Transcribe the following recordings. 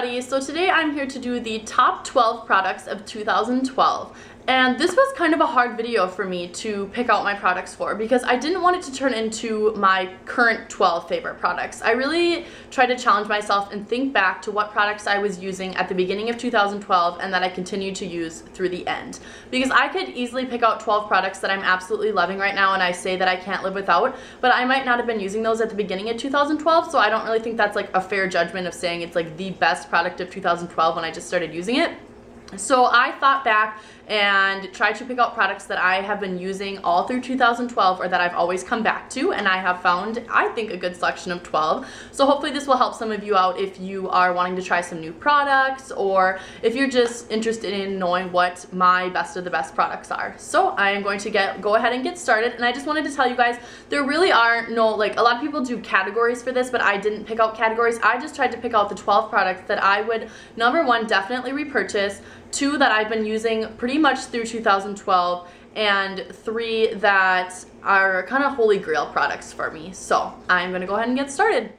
everybody, so today I'm here to do the top 12 products of 2012. And this was kind of a hard video for me to pick out my products for because I didn't want it to turn into my current 12 favorite products. I really tried to challenge myself and think back to what products I was using at the beginning of 2012 and that I continued to use through the end. Because I could easily pick out 12 products that I'm absolutely loving right now and I say that I can't live without, but I might not have been using those at the beginning of 2012, so I don't really think that's like a fair judgment of saying it's like the best product of 2012 when I just started using it. So I thought back and tried to pick out products that I have been using all through 2012 or that I've always come back to, and I have found, I think, a good selection of 12. So hopefully this will help some of you out if you are wanting to try some new products or if you're just interested in knowing what my best of the best products are. So I am going to go ahead and get started, and I just wanted to tell you guys there really are no, like, a lot of people do categories for this, but I didn't pick out categories. I just tried to pick out the 12 products that I would, number one, definitely repurchase, 2 that I've been using pretty much through 2012, and 3 that are kind of holy grail products for me. So I'm gonna go ahead and get started.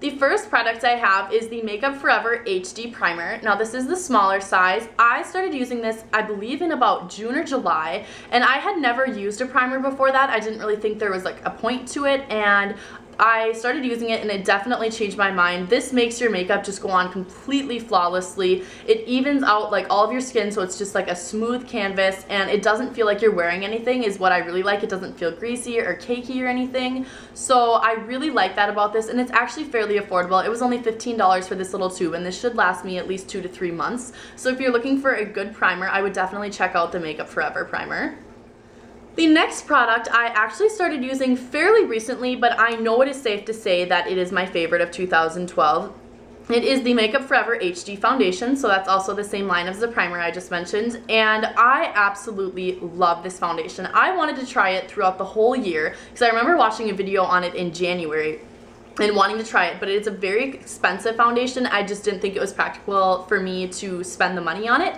The first product I have is the Makeup Forever HD Primer. Now this is the smaller size. I started using this, I believe, in about June or July, and I had never used a primer before that. I didn't really think there was like a point to it, and I started using it and it definitely changed my mind. This makes your makeup just go on completely flawlessly. It evens out like all of your skin, so it's just like a smooth canvas, and it doesn't feel like you're wearing anything is what I really like. It doesn't feel greasy or cakey or anything. So I really like that about this, and it's actually fairly affordable. It was only $15 for this little tube, and this should last me at least 2 to 3 months. So if you're looking for a good primer, I would definitely check out the Makeup Forever primer. The next product I actually started using fairly recently, but I know it is safe to say that it is my favorite of 2012. It is the Makeup Forever HD Foundation, so that's also the same line as the primer I just mentioned, and I absolutely love this foundation. I wanted to try it throughout the whole year because I remember watching a video on it in January and wanting to try it, but it's a very expensive foundation. I just didn't think it was practical for me to spend the money on it.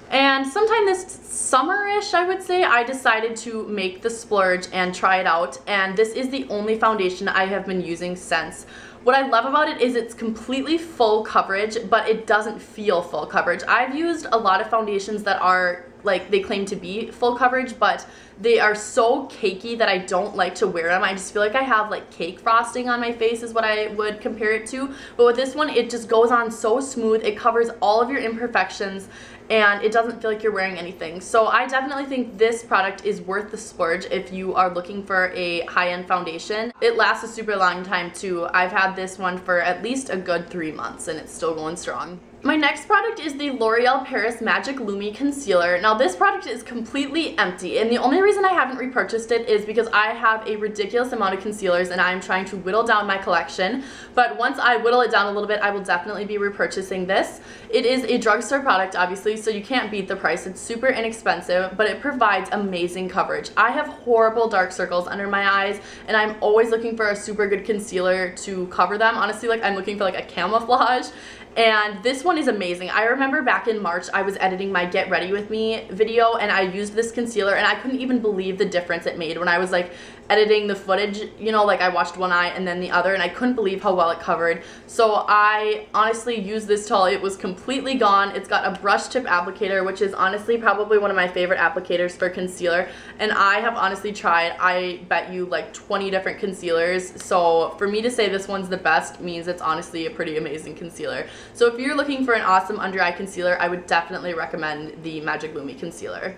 And sometime this summer-ish, I would say, I decided to make the splurge and try it out, and this is the only foundation I have been using since. What I love about it is it's completely full coverage, but it doesn't feel full coverage. I've used a lot of foundations that are like they claim to be full coverage, but they are so cakey that I don't like to wear them. I just feel like I have like cake frosting on my face is what I would compare it to. But with this one, it just goes on so smooth. It covers all of your imperfections and it doesn't feel like you're wearing anything. So I definitely think this product is worth the splurge if you are looking for a high-end foundation. It lasts a super long time too. I've had this one for at least a good 3 months and it's still going strong. My next product is the L'Oreal Paris Magic Lumi Concealer. Now this product is completely empty, and the only reason I haven't repurchased it is because I have a ridiculous amount of concealers and I'm trying to whittle down my collection. But once I whittle it down a little bit, I will definitely be repurchasing this. It is a drugstore product, obviously, so you can't beat the price. It's super inexpensive, but it provides amazing coverage. I have horrible dark circles under my eyes, and I'm always looking for a super good concealer to cover them. Honestly, like I'm looking for like a camouflage. And this one is amazing. I remember back in March I was editing my Get Ready With Me video and I used this concealer and I couldn't even believe the difference it made when I was like editing the footage, you know, like I watched one eye and then the other, and I couldn't believe how well it covered. So I honestly used this till it was completely gone. It's got a brush tip applicator, which is honestly probably one of my favorite applicators for concealer, and I have honestly tried, I bet you, like 20 different concealers. So for me to say this one's the best means it's honestly a pretty amazing concealer. So if you're looking for an awesome under eye concealer, I would definitely recommend the Magic Lumi Concealer.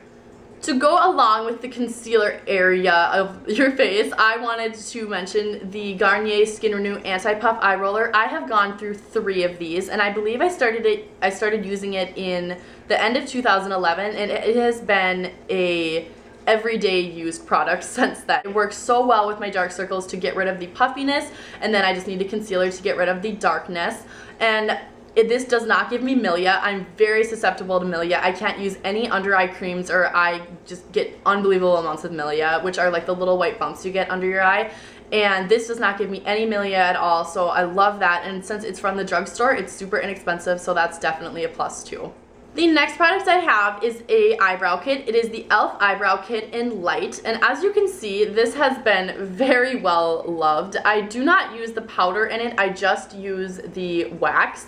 To go along with the concealer area of your face, I wanted to mention the Garnier Skin Renew Anti-Puff Eye Roller. I have gone through 3 of these, and I believe I started using it in the end of 2011, and it has been a everyday used product since then. It works so well with my dark circles to get rid of the puffiness, and then I just need a concealer to get rid of the darkness. And this does not give me milia. I'm very susceptible to milia. I can't use any under eye creams or I just get unbelievable amounts of milia, which are like the little white bumps you get under your eye. And this does not give me any milia at all, so I love that. And since it's from the drugstore, it's super inexpensive, so that's definitely a plus too. The next product I have is a eyebrow kit. It is the e.l.f. eyebrow kit in light, and as you can see, this has been very well loved. I do not use the powder in it, I just use the wax.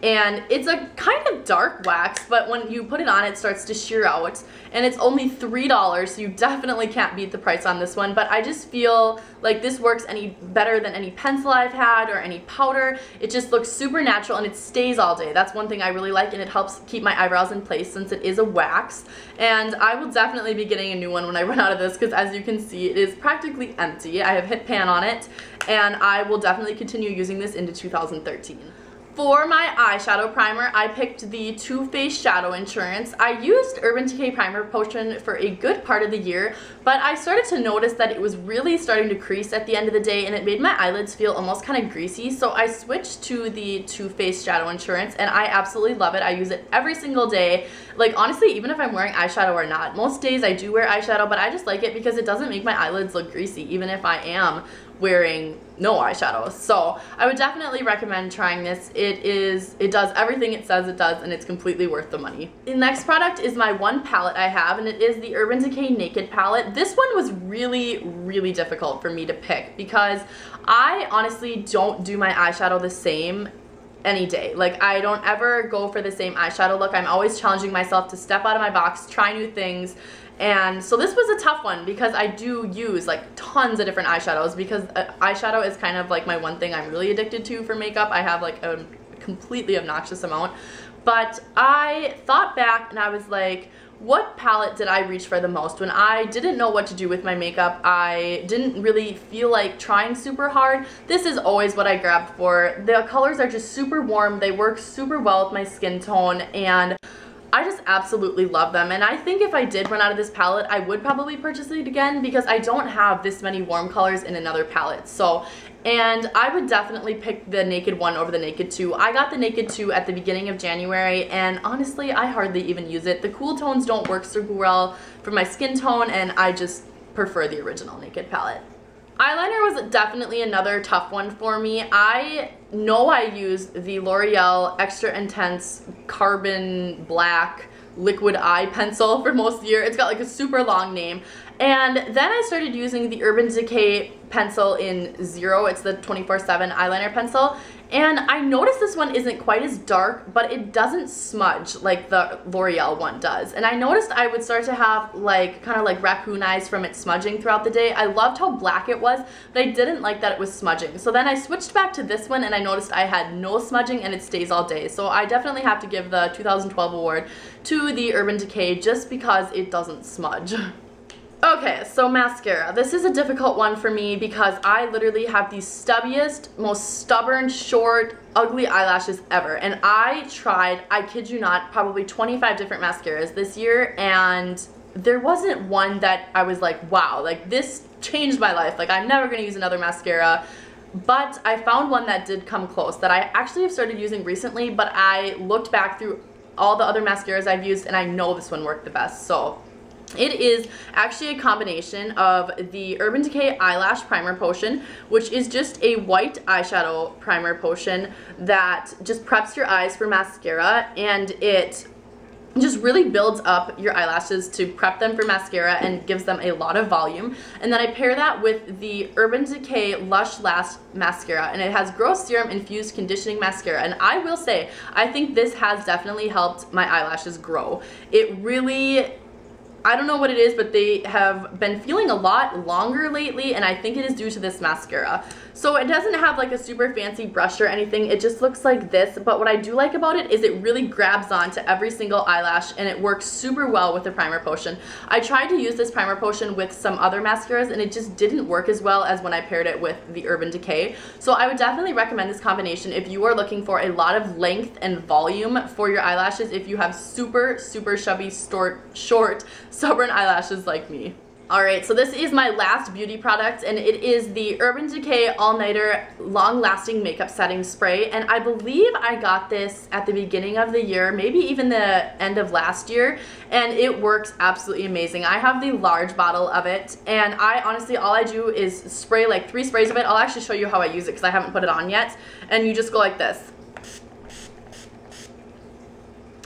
And it's a kind of dark wax, but when you put it on, it starts to sheer out. And it's only $3, so you definitely can't beat the price on this one. But I just feel like this works any better than any pencil I've had or any powder. It just looks super natural and it stays all day. That's one thing I really like, and it helps keep my eyebrows in place since it is a wax. And I will definitely be getting a new one when I run out of this, because as you can see, it is practically empty. I have hit pan on it, and I will definitely continue using this into 2013. For my eyeshadow primer, I picked the Too Faced Shadow Insurance. I used Urban Decay Primer Potion for a good part of the year, but I started to notice that it was really starting to crease at the end of the day, and it made my eyelids feel almost kind of greasy, so I switched to the Too Faced Shadow Insurance, and I absolutely love it. I use it every single day. Like, honestly, even if I'm wearing eyeshadow or not. Most days I do wear eyeshadow, but I just like it because it doesn't make my eyelids look greasy, even if I am wearing no eyeshadow. So I would definitely recommend trying this. It does everything it says it does, and it's completely worth the money. The next product is my one palette I have, and it is the Urban Decay Naked palette. This one was really difficult for me to pick because I honestly don't do my eyeshadow the same any day. Like, I don't ever go for the same eyeshadow look. I'm always challenging myself to step out of my box, try new things. And so this was a tough one because I do use like tons of different eyeshadows, because eyeshadow is kind of like my one thing I'm really addicted to for makeup. I have like a completely obnoxious amount. But I thought back and I was like, what palette did I reach for the most? When I didn't know what to do with my makeup, I didn't really feel like trying super hard, this is always what I grabbed for. The colors are just super warm, they work super well with my skin tone, and I just absolutely love them. And I think if I did run out of this palette, I would probably purchase it again because I don't have this many warm colors in another palette. So, and I would definitely pick the Naked one over the Naked 2. I got the Naked 2 at the beginning of January, and honestly, I hardly even use it. The cool tones don't work super well for my skin tone, and I just prefer the original Naked palette. Eyeliner was definitely another tough one for me. I know I used the L'Oreal Extra Intense Carbon Black Liquid Eye Pencil for most of the year. It's got like a super long name. And then I started using the Urban Decay pencil in Zero. It's the 24/7 eyeliner pencil. And I noticed this one isn't quite as dark, but it doesn't smudge like the L'Oreal one does. And I noticed I would start to have like kind of like raccoon eyes from it smudging throughout the day. I loved how black it was, but I didn't like that it was smudging. So then I switched back to this one and I noticed I had no smudging and it stays all day. So I definitely have to give the 2012 award to the Urban Decay just because it doesn't smudge. Okay, so mascara. This is a difficult one for me because I literally have the stubbiest, most stubborn, short, ugly eyelashes ever. And I tried, I kid you not, probably 25 different mascaras this year, and there wasn't one that I was like, wow, like this changed my life. Like, I'm never gonna use another mascara. But I found one that did come close that I actually have started using recently, but I looked back through all the other mascaras I've used and I know this one worked the best. So it is actually a combination of the Urban Decay Eyelash Primer Potion, which is just a white eyeshadow primer potion that just preps your eyes for mascara, and it just really builds up your eyelashes to prep them for mascara and gives them a lot of volume. And then I pair that with the Urban Decay Lush Last Mascara, and it has Growth Serum Infused Conditioning Mascara. And I will say, I think this has definitely helped my eyelashes grow. It really, I don't know what it is, but they have been feeling a lot longer lately, and I think it is due to this mascara. So it doesn't have like a super fancy brush or anything, it just looks like this, but what I do like about it is it really grabs onto every single eyelash and it works super well with the primer potion. I tried to use this primer potion with some other mascaras and it just didn't work as well as when I paired it with the Urban Decay. So I would definitely recommend this combination if you are looking for a lot of length and volume for your eyelashes, if you have super chubby, short, stubborn eyelashes like me. Alright, so this is my last beauty product, and it is the Urban Decay All Nighter Long Lasting Makeup Setting Spray, and I believe I got this at the beginning of the year, maybe even the end of last year, and it works absolutely amazing. I have the large bottle of it, and I honestly, all I do is spray like 3 sprays of it. I'll actually show you how I use it because I haven't put it on yet, and you just go like this.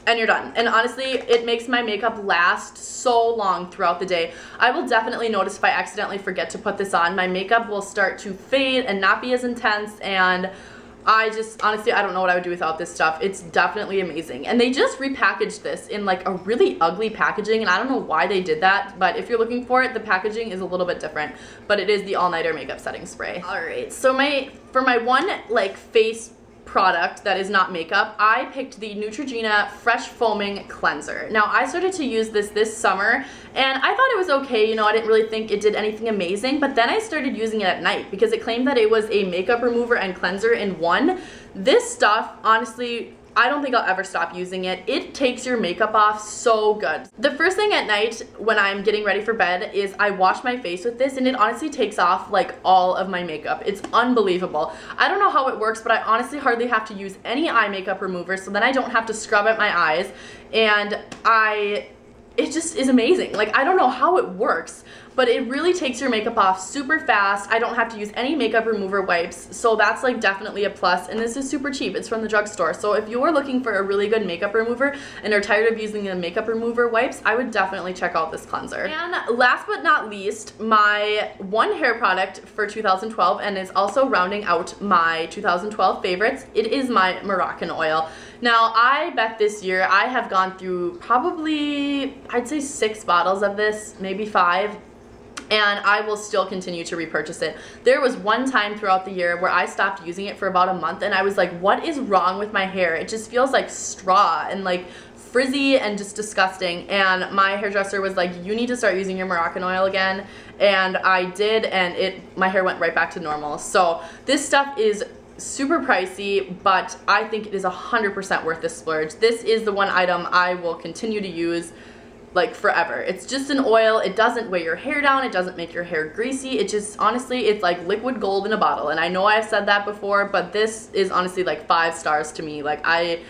and you're done. And honestly, it makes my makeup last so long throughout the day. I will definitely notice if I accidentally forget to put this on, my makeup will start to fade and not be as intense, and I just, honestly, I don't know what I would do without this stuff. It's definitely amazing. And they just repackaged this in like a really ugly packaging, and I don't know why they did that, but if you're looking for it, the packaging is a little bit different, but it is the All-Nighter Makeup Setting Spray. All right, so for my one like face product that is not makeup, I picked the Neutrogena Fresh Foaming Cleanser. Now, I started to use this summer, and I thought it was okay. You know, I didn't really think it did anything amazing, but then I started using it at night because it claimed that it was a makeup remover and cleanser in one. This stuff, honestly, I don't think I'll ever stop using it. It takes your makeup off so good. The first thing at night when I'm getting ready for bed is I wash my face with this, and it honestly takes off like all of my makeup. It's unbelievable. I don't know how it works, but I honestly hardly have to use any eye makeup remover, so then I don't have to scrub at my eyes, and it just is amazing. Like, I don't know how it works, but it really takes your makeup off super fast. I don't have to use any makeup remover wipes, so that's like definitely a plus, and this is super cheap. It's from the drugstore, so if you're looking for a really good makeup remover and are tired of using the makeup remover wipes, I would definitely check out this cleanser. And last but not least, my one hair product for 2012, and is also rounding out my 2012 favorites, it is my Moroccan oil. Now, I bet this year I have gone through probably, I'd say 6 bottles of this, maybe 5. And I will still continue to repurchase it. There was one time throughout the year where I stopped using it for about a month, and I was like, what is wrong with my hair? It just feels like straw and like frizzy and just disgusting. And my hairdresser was like, you need to start using your Moroccan oil again. And I did, and my hair went right back to normal. So this stuff is super pricey, but I think it is 100% worth the splurge. This is the one item I will continue to use like forever. It's just an oil. It doesn't weigh your hair down. It doesn't make your hair greasy. It just, honestly, it's like liquid gold in a bottle. And I know I've said that before, but this is honestly like 5 stars to me. Like, I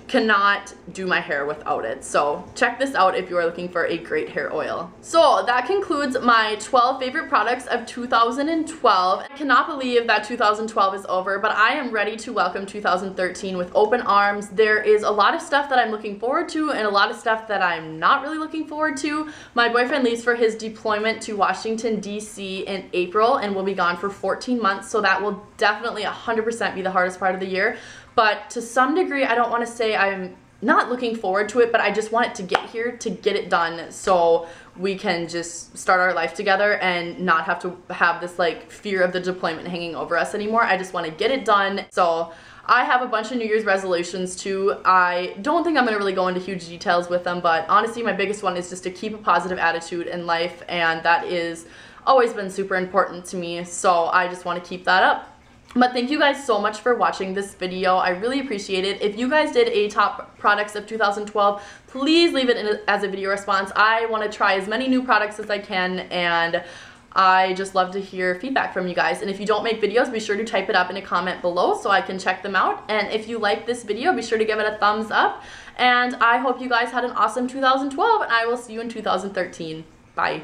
cannot do my hair without it. So check this out if you are looking for a great hair oil. So that concludes my 12 favorite products of 2012. I cannot believe that 2012 is over, but I am ready to welcome 2013 with open arms. There is a lot of stuff that I'm looking forward to and a lot of stuff that I'm not really looking forward to. My boyfriend leaves for his deployment to Washington, D.C. in April and will be gone for 14 months, so that will definitely 100% be the hardest part of the year. But to some degree, I don't want to say I'm not looking forward to it, but I just want it to get here, to get it done, so we can just start our life together and not have to have this like fear of the deployment hanging over us anymore. I just want to get it done. So I have a bunch of New Year's resolutions too. I don't think I'm going to really go into huge details with them, but honestly my biggest one is just to keep a positive attitude in life, and that is always been super important to me, so I just want to keep that up. But thank you guys so much for watching this video. I really appreciate it. If you guys did a top products of 2012, please leave it as a video response. I want to try as many new products as I can, and I just love to hear feedback from you guys. And if you don't make videos, be sure to type it up in a comment below so I can check them out. And if you like this video, be sure to give it a thumbs up. And I hope you guys had an awesome 2012, and I will see you in 2013. Bye.